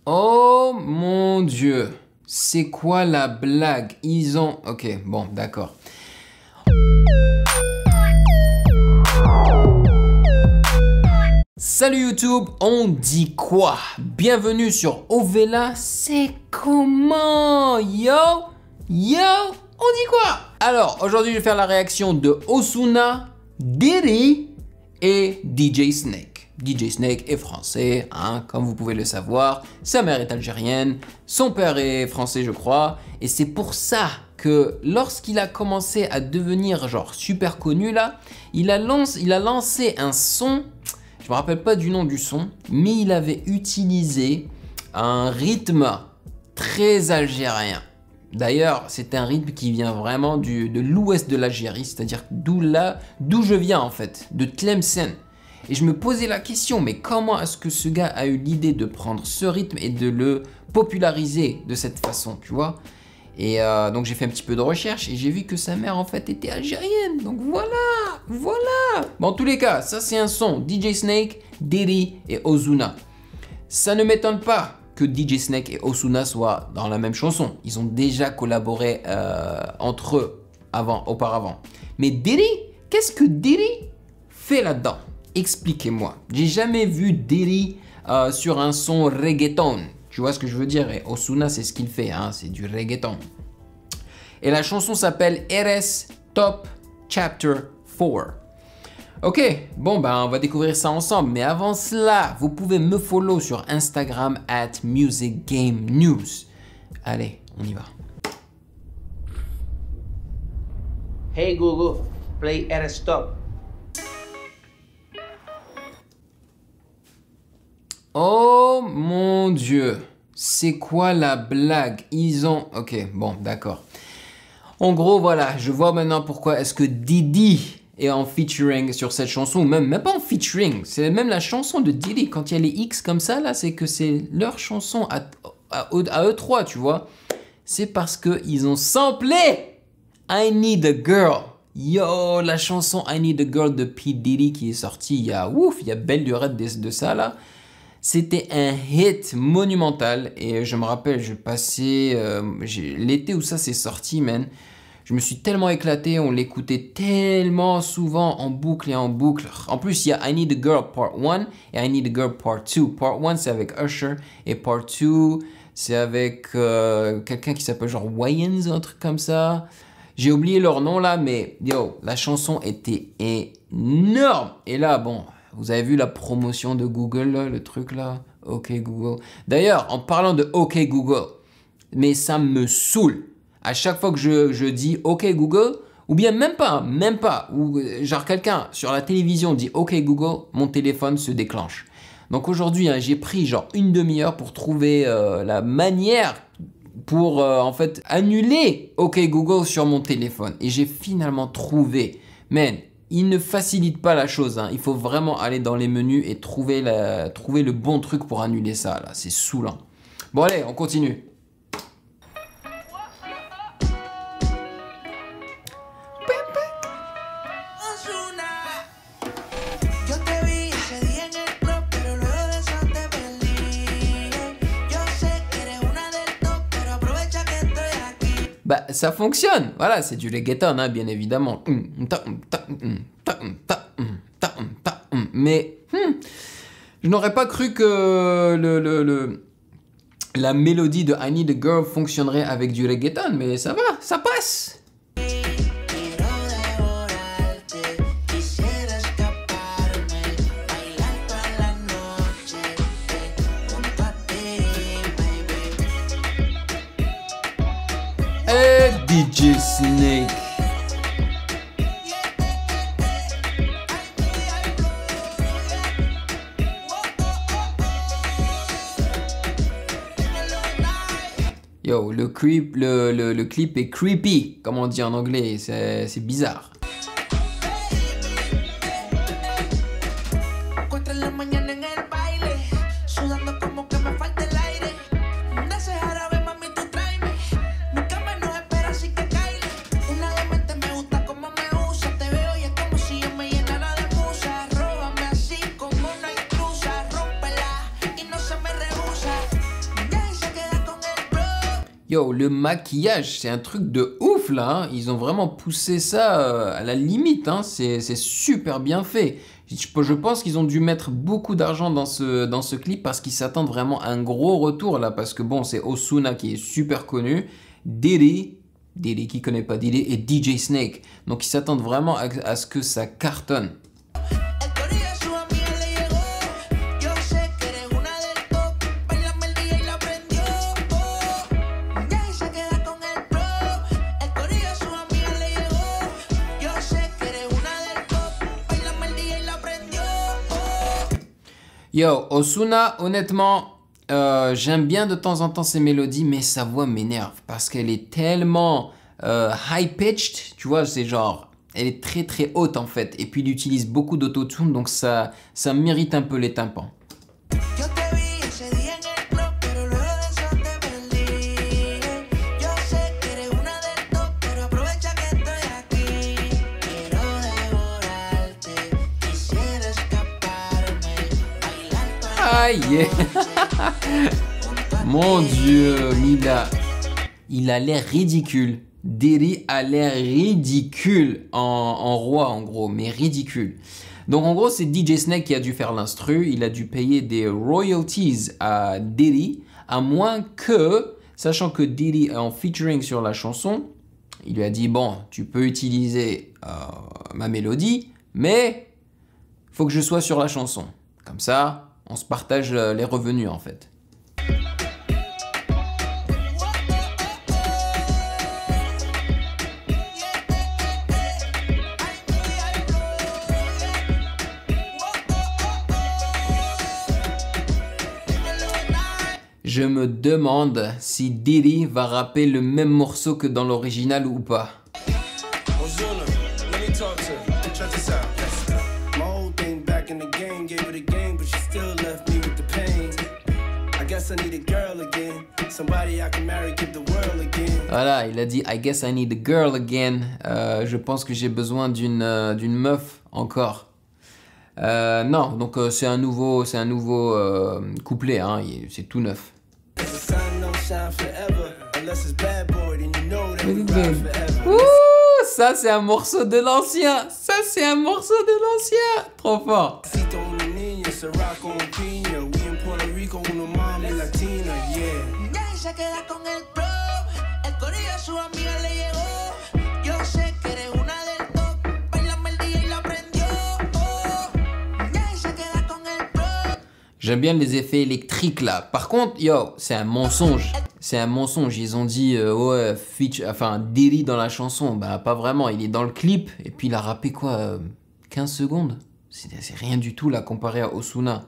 Oh mon Dieu, c'est quoi la blague? Ils ont... Ok, bon, d'accord. Salut YouTube, on dit quoi? Bienvenue sur Ovela, c'est comment? Yo, on dit quoi? Alors, aujourd'hui, je vais faire la réaction de Ozuna, Diddy et DJ Snake. DJ Snake est français, hein, comme vous pouvez le savoir. Sa mère est algérienne, son père est français, je crois. Et c'est pour ça que lorsqu'il a commencé à devenir genre super connu là, il a lancé un son, je me rappelle pas du nom du son, mais il avait utilisé un rythme très algérien. D'ailleurs, c'est un rythme qui vient vraiment de l'ouest de l'Algérie, c'est-à-dire d'où je viens en fait, de Tlemcen. Et je me posais la question, mais comment est-ce que ce gars a eu l'idée de prendre ce rythme et de le populariser de cette façon, tu vois? Et donc j'ai fait un petit peu de recherche et j'ai vu que sa mère en fait était algérienne. Donc voilà. Bon, en tous les cas, ça c'est un son DJ Snake, Diddy et Ozuna. Ça ne m'étonne pas que DJ Snake et Ozuna soient dans la même chanson. Ils ont déjà collaboré entre eux auparavant. Mais Diddy, qu'est-ce que Diddy fait là-dedans? Expliquez-moi. J'ai jamais vu Diddy sur un son reggaeton. Tu vois ce que je veux dire? Et Ozuna, c'est ce qu'il fait, hein, c'est du reggaeton. Et la chanson s'appelle Eres Top Chapter 4. Ok, bon ben on va découvrir ça ensemble. Mais avant cela, vous pouvez me follow sur Instagram @musicgamenews. Allez, on y va. Hey Google, play Eres Top. Oh mon Dieu, c'est quoi la blague? Ils ont... Ok, bon, d'accord. En gros, voilà, je vois maintenant pourquoi est-ce que Diddy est en featuring sur cette chanson, ou même pas en featuring, c'est même la chanson de Diddy. Quand il y a les X comme ça, là, c'est que c'est leur chanson à eux trois, tu vois. C'est parce qu'ils ont samplé I Need a Girl. Yo, la chanson I Need a Girl de P. Diddy qui est sortie il y a belle durée de ça, là. C'était un hit monumental et je me rappelle, je passais l'été où ça s'est sorti, man. Je me suis tellement éclaté, on l'écoutait tellement souvent en boucle et en boucle. En plus, il y a I Need a Girl Part 1 et I Need a Girl Part 2. Part 1, c'est avec Usher et Part 2, c'est avec quelqu'un qui s'appelle genre Wayans ou un truc comme ça. J'ai oublié leur nom là, mais yo, la chanson était énorme. Et là, bon... Vous avez vu la promotion de Google, là, le truc là? OK Google. D'ailleurs, en parlant de OK Google, mais ça me saoule. À chaque fois que je dis OK Google, ou bien même pas, ou genre quelqu'un sur la télévision dit OK Google, mon téléphone se déclenche. Donc aujourd'hui, hein, j'ai pris genre une demi-heure pour trouver la manière pour en fait annuler OK Google sur mon téléphone. Et j'ai finalement trouvé, man. Il ne facilite pas la chose, hein. Il faut vraiment aller dans les menus et trouver le bon truc pour annuler ça, là. C'est saoulant. Bon, allez, on continue. Bah, ça fonctionne. Voilà, c'est du reggaeton, hein, bien évidemment. Mais je n'aurais pas cru que la mélodie de I Need a Girl fonctionnerait avec du reggaeton, mais ça va, ça passe. DJ Snake. Yo, le clip est creepy, comme on dit en anglais, c'est bizarre. Yo, le maquillage, c'est un truc de ouf là. Hein. Ils ont vraiment poussé ça à la limite. Hein. C'est super bien fait. Je pense qu'ils ont dû mettre beaucoup d'argent dans ce clip parce qu'ils s'attendent vraiment à un gros retour là. Parce que bon, c'est Ozuna qui est super connu. Diddy qui connaît pas Diddy, et DJ Snake. Donc ils s'attendent vraiment à ce que ça cartonne. Yo, Ozuna, honnêtement, j'aime bien de temps en temps ses mélodies, mais sa voix m'énerve parce qu'elle est tellement high-pitched, tu vois, c'est genre, elle est très très haute en fait, et puis il utilise beaucoup d'autotune, donc ça mérite un peu les tympans. Aïe. Mon Dieu, il a l'air ridicule. Diddy a l'air ridicule en roi en gros, mais ridicule. Donc en gros, c'est DJ Snake qui a dû faire l'instru. Il a dû payer des royalties à Diddy, à moins que, sachant que Diddy est en featuring sur la chanson, il lui a dit bon, tu peux utiliser ma mélodie, mais faut que je sois sur la chanson. Comme ça, on se partage les revenus en fait. Je me demande si Diddy va rapper le même morceau que dans l'original ou pas. Voilà, il a dit I guess I need a girl again. Je pense que j'ai besoin d'une meuf encore. Non, donc c'est un nouveau couplet, hein, c'est tout neuf. Ouh, ça c'est un morceau de l'ancien. Ça c'est un morceau de l'ancien. Trop fort. J'aime bien les effets électriques là. Par contre, yo, c'est un mensonge. C'est un mensonge. Ils ont dit, ouais, Diddy dans la chanson. Bah, pas vraiment. Il est dans le clip. Et puis, il a rappé quoi 15 secondes. C'est rien du tout là comparé à Ozuna.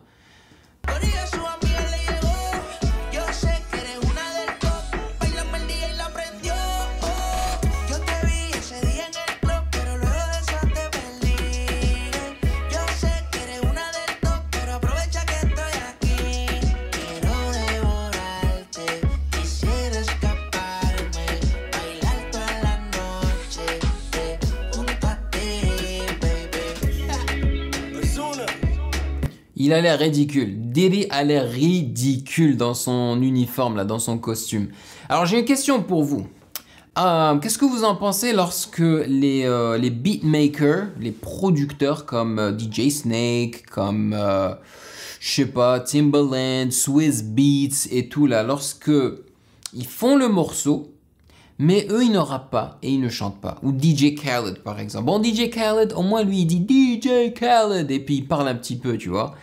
Il a l'air ridicule. Diddy a l'air ridicule dans son uniforme, là, dans son costume. Alors, j'ai une question pour vous. Qu'est-ce que vous en pensez lorsque les beatmakers, les producteurs comme DJ Snake, comme, je sais pas, Timbaland, Swizz Beatz et tout, là, lorsque ils font le morceau, mais eux, ils ne rappent pas et ils ne chantent pas. Ou DJ Khaled, par exemple. Bon, DJ Khaled, au moins, lui, il dit DJ Khaled et puis il parle un petit peu, tu vois.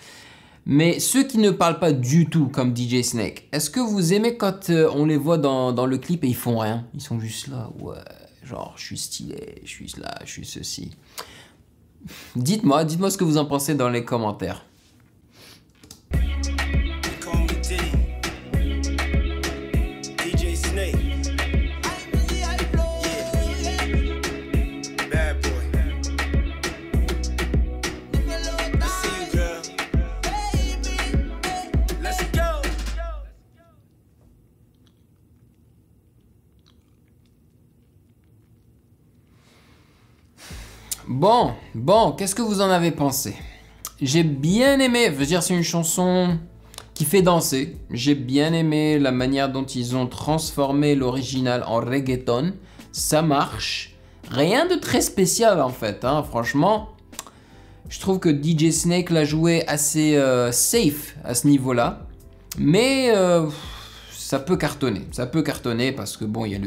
Mais ceux qui ne parlent pas du tout, comme DJ Snake, est-ce que vous aimez quand on les voit dans le clip et ils font rien? Ils sont juste là, ouais, genre, je suis stylé, je suis là, je suis ceci. Dites-moi ce que vous en pensez dans les commentaires. Bon, qu'est-ce que vous en avez pensé? J'ai bien aimé, je veux dire, c'est une chanson qui fait danser. J'ai bien aimé la manière dont ils ont transformé l'original en reggaeton. Ça marche. Rien de très spécial en fait, hein. Franchement, je trouve que DJ Snake l'a joué assez safe à ce niveau-là. Mais ça peut cartonner parce que bon, il y a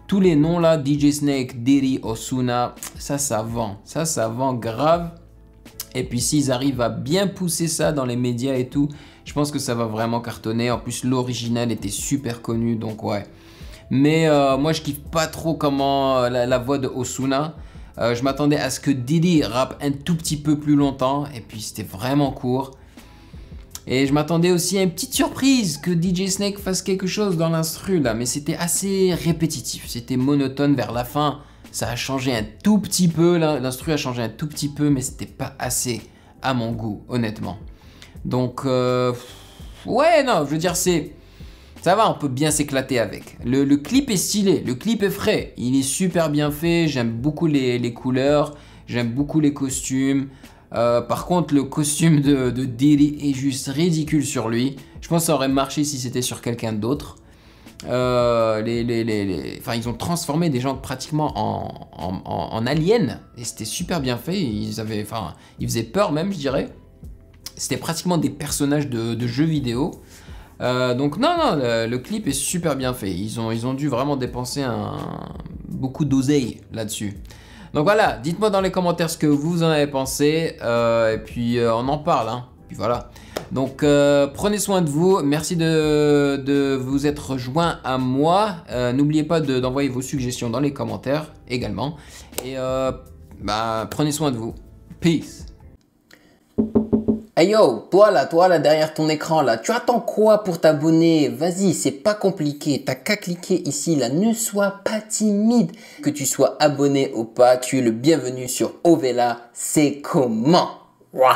tous les noms là, DJ Snake, Diddy, Ozuna, ça vend grave. Et puis s'ils arrivent à bien pousser ça dans les médias et tout, je pense que ça va vraiment cartonner. En plus, l'original était super connu, donc ouais. Mais moi, je kiffe pas trop comment la voix de Ozuna. Je m'attendais à ce que Diddy rappe un tout petit peu plus longtemps, et puis c'était vraiment court. Et je m'attendais aussi à une petite surprise, que DJ Snake fasse quelque chose dans l'instru là, mais c'était assez répétitif, c'était monotone vers la fin. Ça a changé un tout petit peu, l'instru a changé un tout petit peu, mais c'était pas assez à mon goût, honnêtement. Donc, ouais, non, je veux dire, ça va, on peut bien s'éclater avec. Le clip est stylé, le clip est frais, il est super bien fait, j'aime beaucoup les couleurs, j'aime beaucoup les costumes. Par contre, le costume de Diddy est juste ridicule sur lui. Je pense que ça aurait marché si c'était sur quelqu'un d'autre. Enfin, ils ont transformé des gens pratiquement en aliens et c'était super bien fait. Ils faisaient peur même, je dirais. C'était pratiquement des personnages de jeux vidéo. Donc non, le clip est super bien fait. Ils ont dû vraiment dépenser beaucoup d'oseille là-dessus. Donc voilà, dites-moi dans les commentaires ce que vous en avez pensé, et puis on en parle, hein. Puis voilà. Donc prenez soin de vous, merci de vous être rejoint à moi. N'oubliez pas d'envoyer vos suggestions dans les commentaires également. Et prenez soin de vous. Peace. Hey yo, toi là derrière ton écran là, tu attends quoi pour t'abonner? Vas-y, c'est pas compliqué, t'as qu'à cliquer ici là, ne sois pas timide. Que tu sois abonné ou pas, tu es le bienvenu sur Ovela, c'est comment? Ouah.